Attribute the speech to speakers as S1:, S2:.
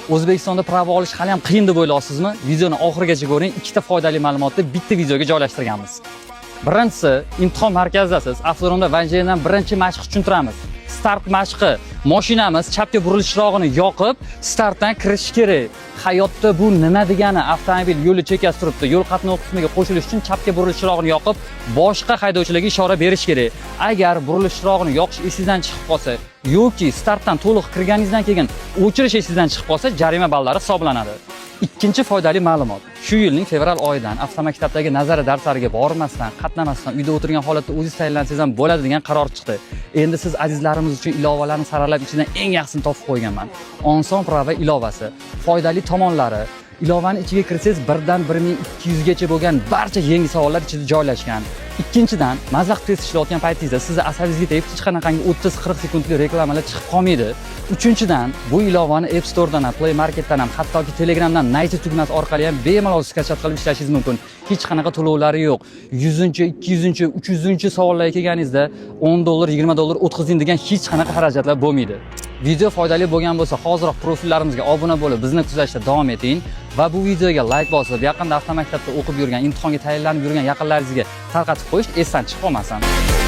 S1: O'zbekistonda prava olish hali ham qiyin deb o'ylaysizmi? Videoni oxirigacha ko'ring. Ikkita foydali ma'lumotni bitta videoga joylashtirganmiz. Birinchisi, imtihon markazidasiz. Avtonomda vanjeriyadan birinchi mashq tushuntiramiz. Start mashqi. Mashinamiz chapga burilish chirog'ini yoqib, startdan kirish kerak. Hayotda bu nima degani? Avtomobil yo'li chekkasida turibdi. Yo'l qatnovi qismiga qo'shilish uchun chapga burilish chirog'ini yoqib, boshqa haydovchilarga ishora berish kerak. Agar burilish chirog'ini yoqish esingizdan chiqib qolsa yoki startdan to'liq kirganingizdan keyin o'chirish esingizdan chiqib qolsa, jarima ballari hisoblanadi. Ikkinchi foydali ma'lumot. Shu yilning fevral oyidan avtomaktabdagi nazariy darslariga bormasdan, qatnamasdan uyda o'tirgan holatda o'zingiz tayyorlansangiz ham bo'ladi degan qaror chiqdi. Endi siz azizlarimiz uchun ilovalarni saralab ichidan eng yaxshisini topib qo'yganman. Oson prava ilovasi. Foydali tomonlari. Ilovani ichiga kirsangiz 1dan 1200 gacha bo'lgan barcha yangi savollar ichida joylashgan. Ikkinchidan, mazaq test ishlayotgan paytingizda sizni asabingizga tegib hech qanaqangi 30-40 sekundlik reklamalar chiqib qolmaydi. Uchinchidan, bu ilovani App Store'dan ham, Play Marketdan ham, hattoki Telegramdan Night tugmasi orqali ham bemalol skachat qilib ishlashingiz mumkin. Hech qanaqa to'lovlari yo'q. 100-chi, 200-chi, 300-chi savollarga kelganingizda $10, $20 o'tkazing degan hech qanaqa xarajatlar bo'lmaydi. Video foydali bo'lgan bo'lsa, hoziroq profillarimizga obuna bo'lib, bizni kuzatishda davom eting va bu videoga like bosib, yaqinda avtomaktabda o'qib yurgan, imtihonga tayyorlanib yurgan yaqinlaringizga tarqatib qo'yish esdan chiqib qolmasin.